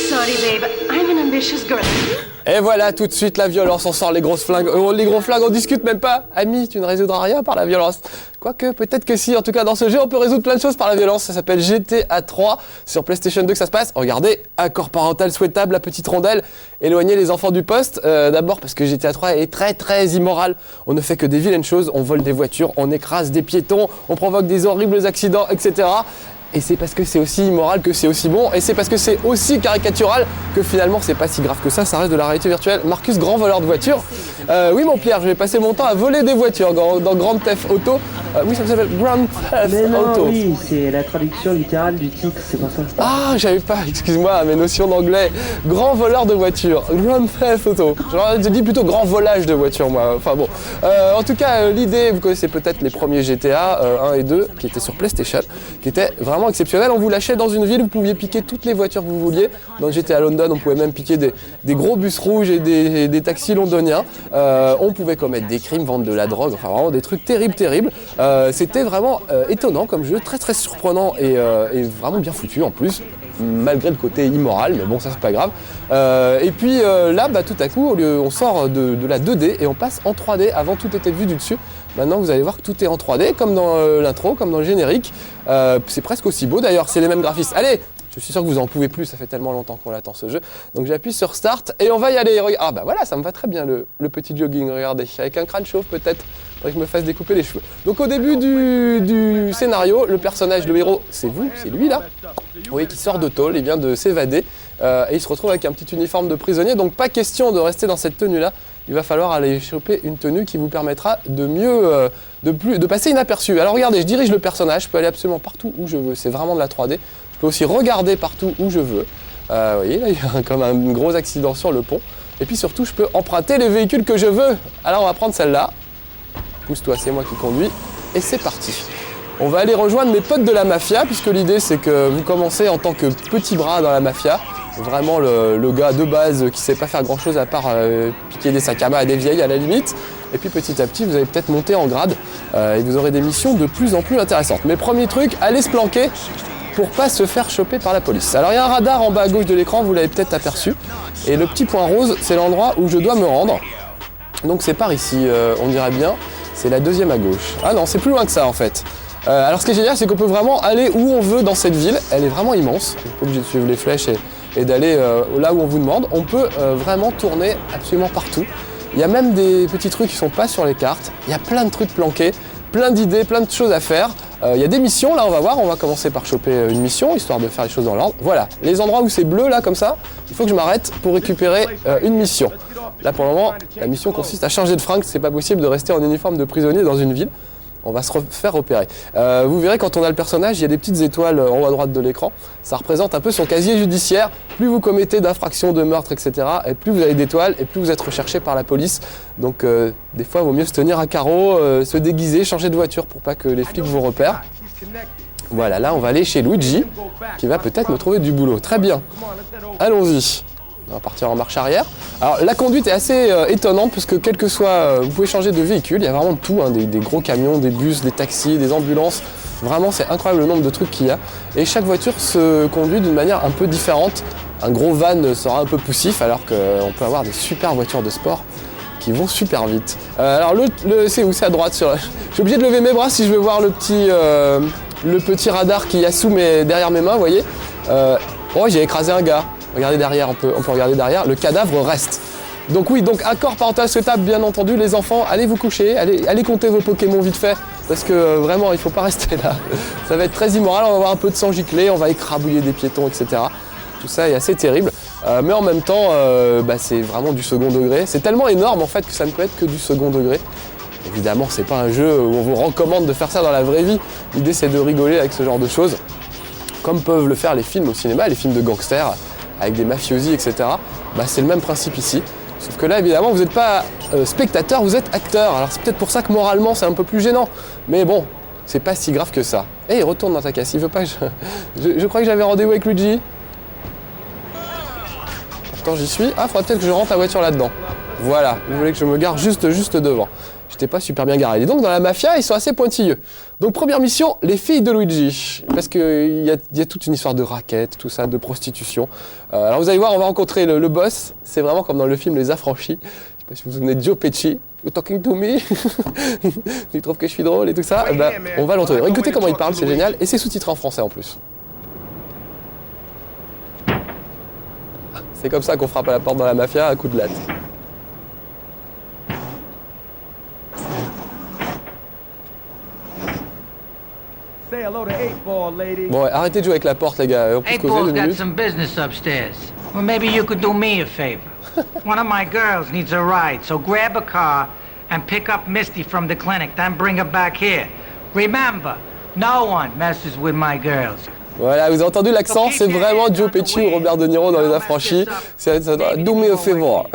Sorry, babe. I'm an ambitious girl. Et voilà, tout de suite la violence, on sort les grosses flingues, les gros flingues, on discute même pas. Ami, tu ne résoudras rien par la violence. Quoique, peut-être que si, en tout cas dans ce jeu, on peut résoudre plein de choses par la violence. Ça s'appelle GTA 3, sur PlayStation 2 que ça se passe. Regardez, accord parental souhaitable, la petite rondelle, éloigner les enfants du poste. D'abord parce que GTA 3 est très très immoral. On ne fait que des vilaines choses, on vole des voitures, on écrase des piétons, on provoque des horribles accidents, etc. Et c'est parce que c'est aussi immoral que c'est aussi bon, et c'est parce que c'est aussi caricatural que finalement c'est pas si grave que ça reste de la réalité virtuelle. Marcus, grand voleur de voitures. Oui mon Pierre, je vais passer mon temps à voler des voitures dans Grand Theft Auto. Oui, ça s'appelle Grand Theft Auto. Oui, c'est la traduction littérale du titre, c'est pour ça. Ah, j'avais pas, excuse-moi, mes notions d'anglais. Grand voleur de voitures, Grand Theft Auto. Je dis plutôt grand volage de voitures, moi. Enfin bon. En tout cas, l'idée, vous connaissez peut-être les premiers GTA 1 et 2 qui étaient sur PlayStation, qui étaient vraiment exceptionnels. On vous lâchait dans une ville, vous pouviez piquer toutes les voitures que vous vouliez. Dans GTA London, on pouvait même piquer des gros bus rouges et des taxis londoniens. On pouvait commettre des crimes, vendre de la drogue, enfin vraiment des trucs terribles. C'était vraiment étonnant comme jeu, très très surprenant et vraiment bien foutu en plus, malgré le côté immoral, mais bon ça c'est pas grave. Et puis là, tout à coup, on sort de la 2D et on passe en 3D. Avant tout était vu du dessus. Maintenant vous allez voir que tout est en 3D, comme dans l'intro, comme dans le générique. C'est presque aussi beau d'ailleurs, c'est les mêmes graphismes. Allez, je suis sûr que vous en pouvez plus, ça fait tellement longtemps qu'on attend ce jeu. Donc j'appuie sur Start et on va y aller. Ah bah voilà, ça me va très bien le petit jogging, regardez. Avec un crâne chauve peut-être, faudrait que je me fasse découper les cheveux. Donc au début du scénario, le personnage, le héros, c'est vous, c'est lui là. Vous voyez qu'il sort de tôle, il vient de s'évader et il se retrouve avec un petit uniforme de prisonnier. Donc pas question de rester dans cette tenue là. Il va falloir aller choper une tenue qui vous permettra de mieux, de passer inaperçu. Alors regardez, je dirige le personnage, je peux aller absolument partout où je veux, c'est vraiment de la 3D. Je peux aussi regarder partout où je veux. Vous voyez, là il y a comme un gros accident sur le pont. Et puis surtout, je peux emprunter les véhicules que je veux. Alors on va prendre celle-là. Pousse-toi, c'est moi qui conduis. Et c'est parti. On va aller rejoindre mes potes de la mafia, puisque l'idée c'est que vous commencez en tant que petit bras dans la mafia. Vraiment le gars de base qui sait pas faire grand chose à part piquer des sacs à main à des vieilles à la limite. Et puis petit à petit vous allez peut-être monter en grade et vous aurez des missions de plus en plus intéressantes. Mais premier truc, allez se planquer pour pas se faire choper par la police. Alors il y a un radar en bas à gauche de l'écran, vous l'avez peut-être aperçu. Et le petit point rose, c'est l'endroit où je dois me rendre. Donc c'est par ici, on dirait bien. C'est la deuxième à gauche. Ah non, c'est plus loin que ça en fait. Alors ce qui est génial, c'est qu'on peut vraiment aller où on veut dans cette ville. Elle est vraiment immense. On n'est pas obligé de suivre les flèches et d'aller là où on vous demande. On peut vraiment tourner absolument partout. Il y a même des petits trucs qui sont pas sur les cartes. Il y a plein de trucs planqués, plein d'idées, plein de choses à faire. Il y a des missions, là on va voir, on va commencer par choper une mission, histoire de faire les choses dans l'ordre. Voilà, les endroits où c'est bleu là comme ça, il faut que je m'arrête pour récupérer une mission. Là pour le moment, la mission consiste à changer de fringue, c'est pas possible de rester en uniforme de prisonnier dans une ville. On va se faire repérer. Vous verrez quand on a le personnage, il y a des petites étoiles en haut à droite de l'écran. Ça représente un peu son casier judiciaire. Plus vous commettez d'infractions, de meurtres, etc. et plus vous avez d'étoiles et plus vous êtes recherché par la police. Donc des fois, il vaut mieux se tenir à carreau, se déguiser, changer de voiture pour pas que les flics vous repèrent. Voilà, là on va aller chez Luigi qui va peut-être me trouver du boulot. Très bien. Allons-y. On va partir en marche arrière. Alors la conduite est assez étonnante puisque quel que soit, vous pouvez changer de véhicule, il y a vraiment tout, hein, des gros camions, des bus, des taxis, des ambulances. Vraiment c'est incroyable le nombre de trucs qu'il y a. Et chaque voiture se conduit d'une manière un peu différente. Un gros van sera un peu poussif alors qu'on peut avoir des super voitures de sport qui vont super vite. Alors c'est où? C'est à droite. Je suis obligé de lever mes bras si je veux voir le petit radar qu'il y a derrière mes mains, vous voyez. Oh, j'ai écrasé un gars. Regardez derrière, on peut regarder derrière, le cadavre reste. Donc oui, donc accord parental souhaitable, bien entendu, les enfants, allez vous coucher, allez compter vos Pokémon vite fait, parce que vraiment, il ne faut pas rester là. Ça va être très immoral, on va avoir un peu de sang giclé, on va écrabouiller des piétons, etc. Tout ça est assez terrible, mais en même temps, c'est vraiment du second degré. C'est tellement énorme en fait que ça ne peut être que du second degré. Évidemment, c'est pas un jeu où on vous recommande de faire ça dans la vraie vie. L'idée, c'est de rigoler avec ce genre de choses, comme peuvent le faire les films au cinéma, les films de gangsters, avec des mafiosi, etc. Bah, c'est le même principe ici. Sauf que là, évidemment, vous n'êtes pas spectateur, vous êtes acteur. Alors c'est peut-être pour ça que moralement, c'est un peu plus gênant. Mais bon, c'est pas si grave que ça. Et il retourne dans ta caisse, il veut pas que je crois que j'avais rendez-vous avec Luigi. Pourtant j'y suis. Ah, faudrait peut-être que je rentre la voiture là-dedans. Voilà, vous voulez que je me gare juste devant. J'étais pas super bien garé. Et donc dans la mafia, ils sont assez pointilleux. Donc première mission, les filles de Luigi. Parce qu'il y a toute une histoire de raquettes, tout ça, de prostitution. Alors vous allez voir, on va rencontrer le boss. C'est vraiment comme dans le film Les Affranchis. Je sais pas si vous vous souvenez de Joe Pesci. You're talking to me. Tu trouves que je suis drôle et tout ça. Ben, on va l'entendre. Écoutez comment il parle, c'est génial. Et c'est sous-titré en français en plus. C'est comme ça qu'on frappe à la porte dans la mafia, à coup de latte. Bon, ouais, arrêtez de jouer avec la porte, les gars. On peut causer 2 Eightball's got minutes. some business upstairs. Well, maybe you could do me a favor. One of my girls needs a ride, so grab a car and pick up Misty from the clinic, then bring her back here. Remember, no one messes with my girls. Voilà, vous avez entendu l'accent, c'est vraiment Joe Pesci ou Robert De Niro dans Les Affranchis. Do me a favor.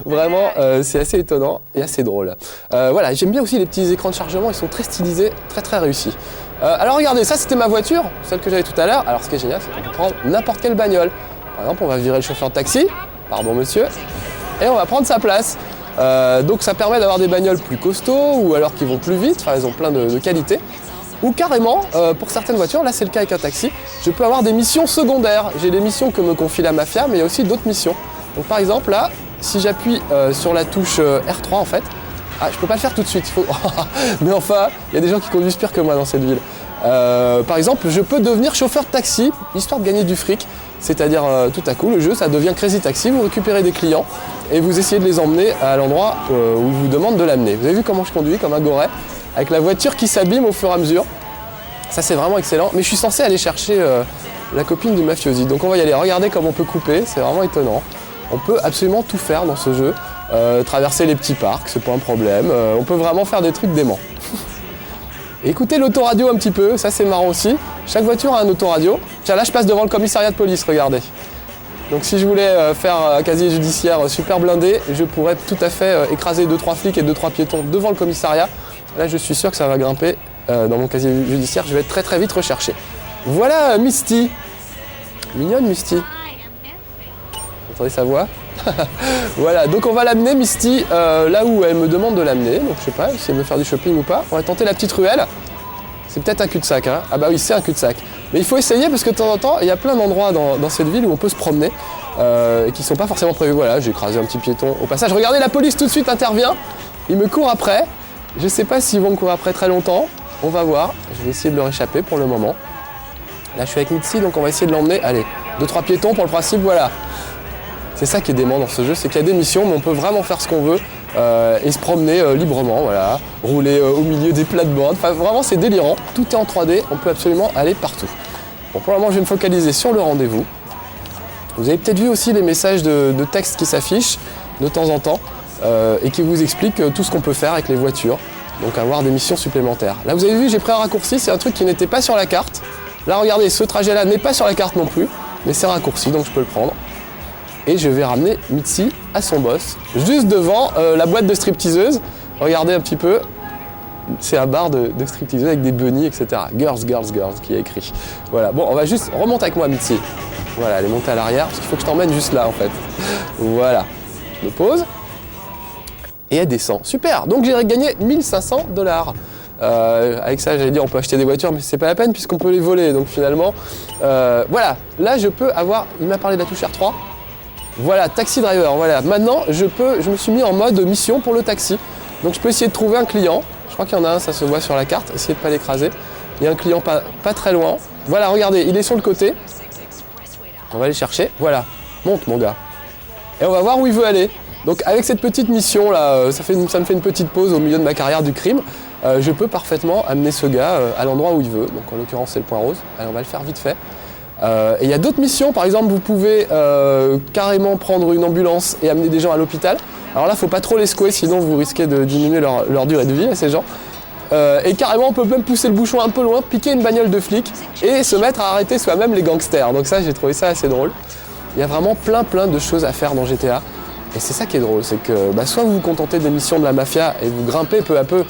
Vraiment, c'est assez étonnant et assez drôle. Voilà, j'aime bien aussi les petits écrans de chargement, ils sont très stylisés, très très réussis. Alors regardez, ça c'était ma voiture, celle que j'avais tout à l'heure. Alors ce qui est génial, c'est qu'on peut prendre n'importe quelle bagnole. Par exemple, on va virer le chauffeur de taxi, pardon monsieur, et on va prendre sa place. Donc ça permet d'avoir des bagnoles plus costauds ou alors qui vont plus vite, enfin elles ont plein de qualités. Ou carrément, pour certaines voitures, là c'est le cas avec un taxi, je peux avoir des missions secondaires. J'ai des missions que me confie la mafia, mais il y a aussi d'autres missions. Donc par exemple là, si j'appuie sur la touche R3 en fait, ah je peux pas le faire tout de suite, il faut... mais enfin, il y a des gens qui conduisent pire que moi dans cette ville. Par exemple, je peux devenir chauffeur de taxi, histoire de gagner du fric. C'est-à-dire tout à coup, le jeu, ça devient Crazy Taxi, vous récupérez des clients et vous essayez de les emmener à l'endroit où ils vous demandent de l'amener. Vous avez vu comment je conduis, comme un goret, avec la voiture qui s'abîme au fur et à mesure. Ça, c'est vraiment excellent. Mais je suis censé aller chercher la copine du mafiosi. Donc on va y aller. Regardez comme on peut couper, c'est vraiment étonnant. On peut absolument tout faire dans ce jeu. Traverser les petits parcs, c'est pas un problème. On peut vraiment faire des trucs déments. Écoutez l'autoradio un petit peu, ça c'est marrant aussi. Chaque voiture a un autoradio. Tiens, là je passe devant le commissariat de police, regardez. Donc si je voulais faire un casier judiciaire super blindé, je pourrais tout à fait écraser 2-3 flics et 2-3 piétons devant le commissariat. Là je suis sûr que ça va grimper dans mon casier judiciaire, je vais être très très vite recherché. Voilà Misty. Mignonne Misty. Vous entendez sa voix? Voilà, donc on va l'amener Misty là où elle me demande de l'amener. Donc je sais pas si elle veut faire du shopping ou pas. On va tenter la petite ruelle. C'est peut-être un cul-de-sac, hein. Ah bah oui, c'est un cul-de-sac. Mais il faut essayer parce que de temps en temps, il y a plein d'endroits dans cette ville où on peut se promener et qui ne sont pas forcément prévus. Voilà, j'ai écrasé un petit piéton au passage. Regardez, la police tout de suite intervient. Il me court après. Je sais pas s'ils vont me courir après très longtemps. On va voir. Je vais essayer de leur échapper pour le moment. Là, je suis avec Mitzi, donc on va essayer de l'emmener. Allez, 2-3 piétons pour le principe, voilà. C'est ça qui est dément dans ce jeu, c'est qu'il y a des missions, mais on peut vraiment faire ce qu'on veut et se promener librement, voilà. Rouler au milieu des plates-bandes. Enfin, vraiment, c'est délirant. Tout est en 3D, on peut absolument aller partout. Bon, pour le moment, je vais me focaliser sur le rendez-vous. Vous avez peut-être vu aussi les messages de texte qui s'affichent de temps en temps et qui vous expliquent tout ce qu'on peut faire avec les voitures. Donc avoir des missions supplémentaires. Là, vous avez vu, j'ai pris un raccourci, c'est un truc qui n'était pas sur la carte. Là, regardez, ce trajet-là n'est pas sur la carte non plus, mais c'est un raccourci, donc je peux le prendre. Et je vais ramener Mitzi à son boss, juste devant la boîte de stripteaseuse. Regardez un petit peu, c'est un bar de stripteaseuse avec des bunnies, etc. Girls, girls, girls, qui est écrit. Voilà, bon, on va juste remonter avec moi, Mitzi. Voilà, elle est montée à l'arrière, parce qu'il faut que je t'emmène juste là, en fait. Voilà, je me pose. Et elle descend. Super, donc j'ai gagné 1500 $. Avec ça, j'allais dire, on peut acheter des voitures, mais c'est pas la peine puisqu'on peut les voler. Donc finalement, voilà, là je peux avoir. Il m'a parlé de la touche R3. Voilà, taxi driver. Voilà, maintenant je me suis mis en mode mission pour le taxi. Donc je peux essayer de trouver un client. Je crois qu'il y en a un, ça se voit sur la carte. Essayez de pas l'écraser. Il y a un client pas très loin. Voilà, regardez, il est sur le côté. On va aller chercher. Voilà, monte mon gars. Et on va voir où il veut aller. Donc avec cette petite mission là, ça me fait une petite pause au milieu de ma carrière du crime. Je peux parfaitement amener ce gars à l'endroit où il veut. Donc en l'occurrence c'est le point rose. Allez, on va le faire vite fait. Et il y a d'autres missions, par exemple vous pouvez carrément prendre une ambulance et amener des gens à l'hôpital. Alors là faut pas trop les secouer, sinon vous risquez de diminuer leur durée de vie à ces gens. Et carrément on peut même pousser le bouchon un peu loin, piquer une bagnole de flic et se mettre à arrêter soi-même les gangsters. Donc ça j'ai trouvé ça assez drôle. Il y a vraiment plein de choses à faire dans GTA. Et c'est ça qui est drôle, c'est que soit vous vous contentez des missions de la mafia et vous grimpez peu à peu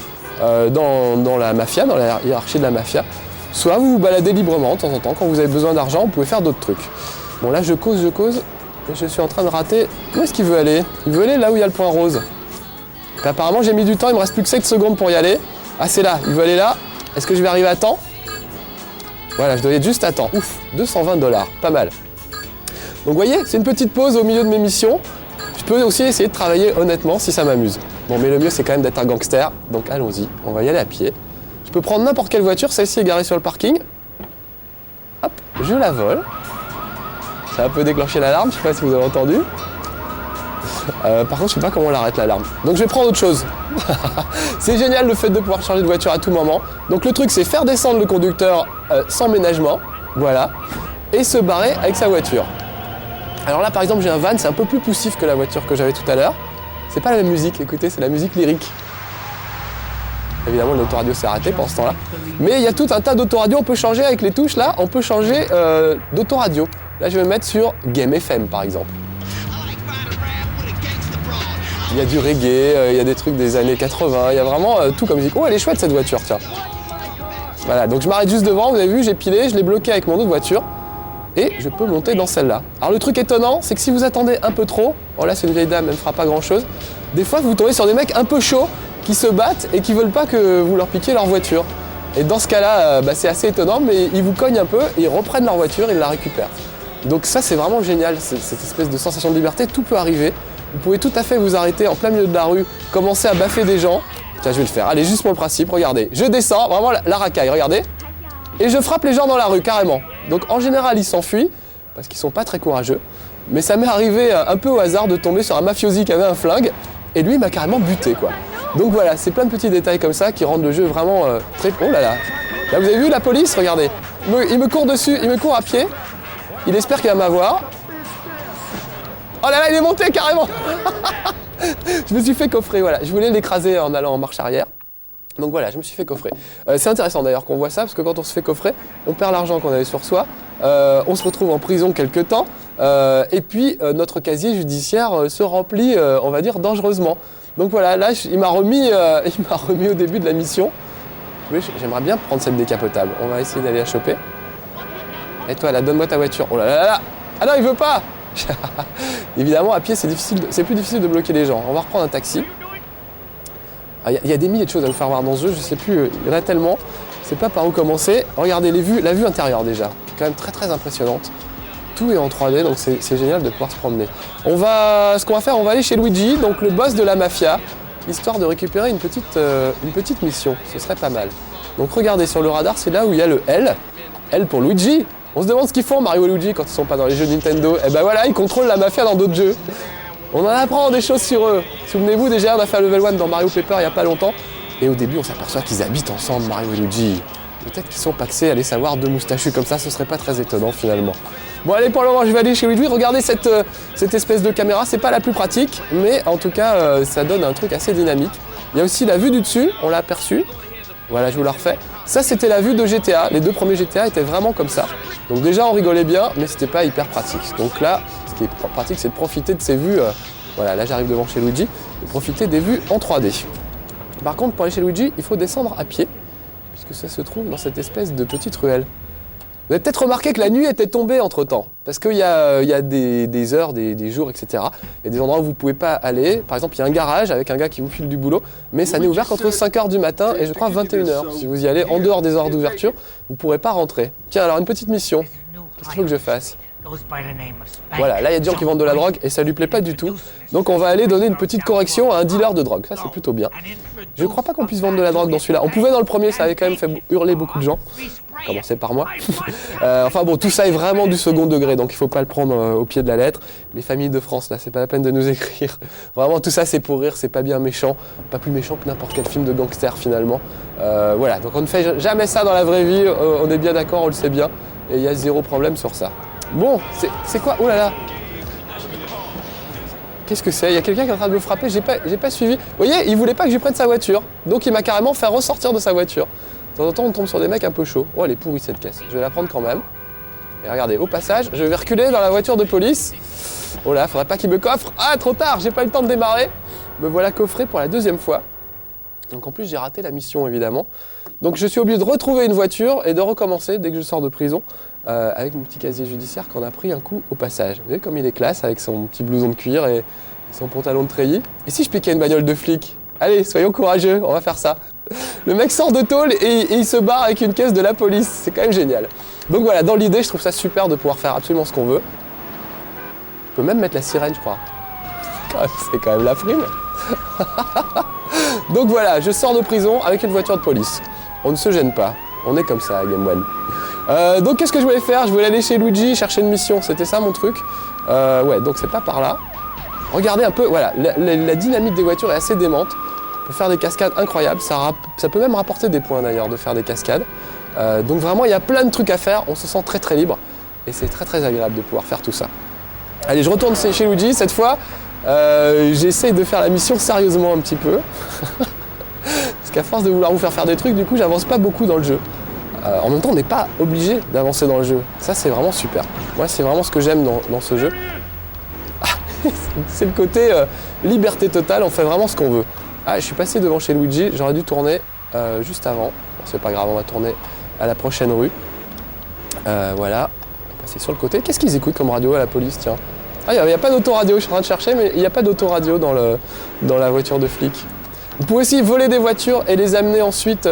dans la mafia, dans la hiérarchie de la mafia, soit vous vous baladez librement de temps en temps. Quand vous avez besoin d'argent, vous pouvez faire d'autres trucs. Bon là je cause, et je suis en train de rater. Où est-ce qu'il veut aller? Il veut aller là où il y a le point rose. Et apparemment j'ai mis du temps, il me reste plus que 7 secondes pour y aller. Ah c'est là, il veut aller là. Est-ce que je vais arriver à temps? Voilà, je dois y être juste à temps. Ouf, 220 $, pas mal. Donc vous voyez, c'est une petite pause au milieu de mes missions. Je peux aussi essayer de travailler honnêtement si ça m'amuse. Bon, mais le mieux c'est quand même d'être un gangster, donc allons-y, on va y aller à pied. Je peux prendre n'importe quelle voiture, celle-ci est garée sur le parking. Hop, je la vole. Ça a un peu déclenché l'alarme, je sais pas si vous avez entendu. Par contre, je sais pas comment on l'arrête l'alarme. Donc je vais prendre autre chose. C'est génial le fait de pouvoir changer de voiture à tout moment. Donc le truc c'est faire descendre le conducteur sans ménagement, voilà, et se barrer avec sa voiture. Alors là par exemple j'ai un van, c'est un peu plus poussif que la voiture que j'avais tout à l'heure. C'est pas la même musique, écoutez, c'est la musique lyrique. Évidemment l'autoradio s'est arrêté pendant ce temps-là. Mais il y a tout un tas d'autoradios, on peut changer avec les touches là, on peut changer d'autoradio. Là je vais me mettre sur Game FM par exemple. Il y a du reggae, il y a des trucs des années 80, il y a vraiment tout comme musique. Oh elle est chouette cette voiture, tiens. Voilà, donc je m'arrête juste devant, vous avez vu, j'ai pilé, je l'ai bloqué avec mon autre voiture. Et je peux monter dans celle-là. Alors le truc étonnant, c'est que si vous attendez un peu trop, oh là c'est une vieille dame, elle ne fera pas grand-chose, des fois vous tombez sur des mecs un peu chauds qui se battent et qui veulent pas que vous leur piquiez leur voiture. Et dans ce cas-là, c'est assez étonnant, mais ils vous cognent un peu, et ils reprennent leur voiture et ils la récupèrent. Donc ça c'est vraiment génial, cette espèce de sensation de liberté, tout peut arriver. Vous pouvez tout à fait vous arrêter en plein milieu de la rue, commencer à baffer des gens. Tiens, je vais le faire, allez, juste pour le principe, regardez. Je descends, vraiment la racaille, regardez. Et je frappe les gens dans la rue, carrément. Donc en général, ils s'enfuient, parce qu'ils sont pas très courageux. Mais ça m'est arrivé un peu au hasard de tomber sur un mafiosi qui avait un flingue, et lui, il m'a carrément buté, quoi. Donc voilà, c'est plein de petits détails comme ça qui rendent le jeu vraiment très... Oh là là. Là, vous avez vu la police, regardez. Il me court dessus, il me court à pied. Il espère qu'il va m'avoir. Oh là là, il est monté carrément. Je me suis fait coffrer, voilà. Je voulais l'écraser en allant en marche arrière. Donc voilà, je me suis fait coffrer. C'est intéressant d'ailleurs qu'on voit ça, parce que quand on se fait coffrer, on perd l'argent qu'on avait sur soi, on se retrouve en prison quelque temps, et puis notre casier judiciaire se remplit, on va dire, dangereusement. Donc voilà, là, il m'a remis au début de la mission. Oui, j'aimerais bien prendre cette décapotable. On va essayer d'aller la choper. Et toi, là, donne-moi ta voiture. Oh là là là. Ah non, il veut pas. Évidemment, à pied, c'est plus difficile de bloquer les gens. On va reprendre un taxi. Il y a des milliers de choses à me faire voir dans ce jeu, je sais plus, il y en a tellement. Je sais pas par où commencer. Regardez la vue intérieure déjà, quand même très impressionnante. Tout est en 3D, donc c'est génial de pouvoir se promener. Ce qu'on va faire, on va aller chez Luigi, donc le boss de la mafia, histoire de récupérer une petite mission. Ce serait pas mal. Donc regardez, sur le radar, c'est là où il y a le L. L pour Luigi. On se demande ce qu'ils font, Mario et Luigi, quand ils sont pas dans les jeux Nintendo. Et ben voilà, ils contrôlent la mafia dans d'autres jeux. On en apprend des choses sur eux. Souvenez-vous, déjà, on a fait un level 1 dans Mario Paper il n'y a pas longtemps. Et au début, on s'aperçoit qu'ils habitent ensemble, Mario et Luigi. Peut-être qu'ils sont paxés, allez savoir, deux moustachus comme ça, ce serait pas très étonnant finalement. Bon allez, pour le moment, je vais aller chez Luigi. Regardez cette espèce de caméra, c'est pas la plus pratique, mais en tout cas, ça donne un truc assez dynamique. Il y a aussi la vue du dessus, on l'a aperçu. Voilà, je vous la refais. Ça, c'était la vue de GTA. Les deux premiers GTA étaient vraiment comme ça. Donc déjà, on rigolait bien, mais c'était pas hyper pratique. Donc là, ce qui est pratique, c'est de profiter de ces vues. Voilà, là, j'arrive devant chez Luigi. De profiter des vues en 3D. Par contre, pour aller chez Luigi, il faut descendre à pied, puisque ça se trouve dans cette espèce de petite ruelle. Vous avez peut-être remarqué que la nuit était tombée entre-temps, parce qu'il y a des heures, des jours, etc. Il y a des endroits où vous ne pouvez pas aller. Par exemple, il y a un garage avec un gars qui vous file du boulot, mais ça n'est ouvert qu'entre 5h du matin et je crois 21h. Si vous y allez en dehors des heures d'ouverture, vous ne pourrez pas rentrer. Tiens, alors une petite mission. Qu'est-ce qu'il faut que je fasse ? Voilà, là il y a des gens qui vendent de la drogue et ça lui plaît pas du tout. Donc on va aller donner une petite correction à un dealer de drogue. Ça c'est plutôt bien. Je crois pas qu'on puisse vendre de la drogue dans celui-là. On pouvait dans le premier, ça avait quand même fait hurler beaucoup de gens. Commencez par moi. Enfin bon, tout ça est vraiment du second degré, donc il faut pas le prendre au pied de la lettre. Les familles de France, là, c'est pas la peine de nous écrire. Vraiment, tout ça c'est pour rire, c'est pas bien méchant. Pas plus méchant que n'importe quel film de gangster finalement. Voilà, donc on ne fait jamais ça dans la vraie vie, on est bien d'accord, on le sait bien. Et il y a zéro problème sur ça. Bon, c'est quoi ? Oh là là ! Qu'est-ce que c'est ? Il y a quelqu'un qui est en train de me frapper, j'ai pas suivi. Vous voyez, il voulait pas que je prenne sa voiture. Donc il m'a carrément fait ressortir de sa voiture. De temps en temps, on tombe sur des mecs un peu chauds. Oh, elle est pourrie cette caisse. Je vais la prendre quand même. Et regardez, au passage, je vais reculer dans la voiture de police. Oh là, faudrait pas qu'il me coffre. Ah, trop tard, j'ai pas eu le temps de démarrer. Me voilà coffré pour la deuxième fois. Donc en plus, j'ai raté la mission, évidemment. Donc je suis obligé de retrouver une voiture et de recommencer dès que je sors de prison avec mon petit casier judiciaire qu'on a pris un coup au passage. Vous voyez comme il est classe avec son petit blouson de cuir et son pantalon de treillis. Et si je piquais une bagnole de flic? Allez, soyons courageux, on va faire ça. Le mec sort de tôle et il se barre avec une caisse de la police. C'est quand même génial. Donc voilà, dans l'idée, je trouve ça super de pouvoir faire absolument ce qu'on veut. Je peux même mettre la sirène, je crois. C'est quand même la prime. Donc voilà, je sors de prison avec une voiture de police. On ne se gêne pas, on est comme ça à Game One. Donc qu'est-ce que je voulais faire? Je voulais aller chez Luigi chercher une mission, c'était ça mon truc. Ouais, donc c'est pas par là. Regardez un peu, voilà, la dynamique des voitures est assez démente. On peut faire des cascades incroyables, ça peut même rapporter des points d'ailleurs de faire des cascades. Donc vraiment, il y a plein de trucs à faire, on se sent très très libre. Et c'est très très agréable de pouvoir faire tout ça. Allez, je retourne chez Luigi, cette fois, j'essaye de faire la mission sérieusement un petit peu. Parce qu'à force de vouloir vous faire des trucs, du coup, j'avance pas beaucoup dans le jeu. En même temps, on n'est pas obligé d'avancer dans le jeu. Ça, c'est vraiment super. Moi, c'est vraiment ce que j'aime dans ce jeu. C'est le côté liberté totale, on fait vraiment ce qu'on veut. Ah, je suis passé devant chez Luigi, j'aurais dû tourner juste avant. Bon, c'est pas grave, on va tourner à la prochaine rue. Voilà, on va passer sur le côté. Qu'est-ce qu'ils écoutent comme radio à la police, tiens? Ah, il n'y a pas d'autoradio, je suis en train de chercher, mais il n'y a pas d'autoradio dans la voiture de flic. Vous pouvez aussi voler des voitures et les amener ensuite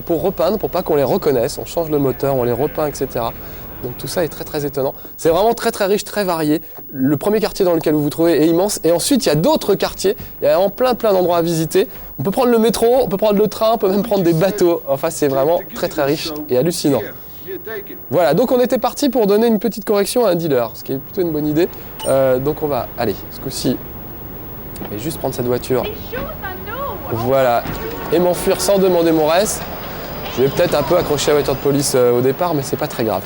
pour repeindre, pour pas qu'on les reconnaisse. On change le moteur, on les repeint, etc. Donc tout ça est très très étonnant. C'est vraiment très très riche, très varié. Le premier quartier dans lequel vous vous trouvez est immense. Et ensuite, il y a d'autres quartiers. Il y a vraiment plein d'endroits à visiter. On peut prendre le métro, on peut prendre le train, on peut même prendre des bateaux. Enfin, c'est vraiment très très riche et hallucinant. Voilà, donc on était parti pour donner une petite correction à un dealer, ce qui est plutôt une bonne idée. Donc on va, allez, ce coup-ci, je vais juste prendre cette voiture. Voilà, et m'enfuir sans demander mon reste. Je vais peut-être un peu accrocher la voiture de police au départ, mais c'est pas très grave.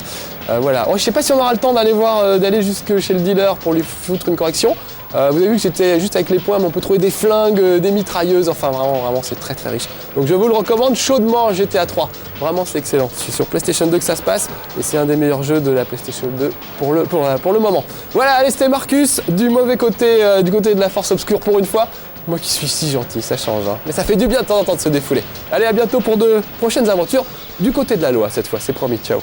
Voilà. Oh, je sais pas si on aura le temps d'aller jusque chez le dealer pour lui foutre une correction. Vous avez vu que j'étais juste avec les points, mais on peut trouver des flingues, des mitrailleuses, enfin vraiment c'est très très riche. Donc je vous le recommande chaudement, GTA 3. Vraiment c'est excellent. C'est sur PlayStation 2 que ça se passe et c'est un des meilleurs jeux de la PlayStation 2 pour le moment. Voilà, allez, c'était Marcus du mauvais côté, du côté de la force obscure pour une fois. Moi qui suis si gentil, ça change, hein. Mais ça fait du bien de temps en temps de se défouler. Allez, à bientôt pour de prochaines aventures du côté de la loi cette fois, c'est promis, ciao.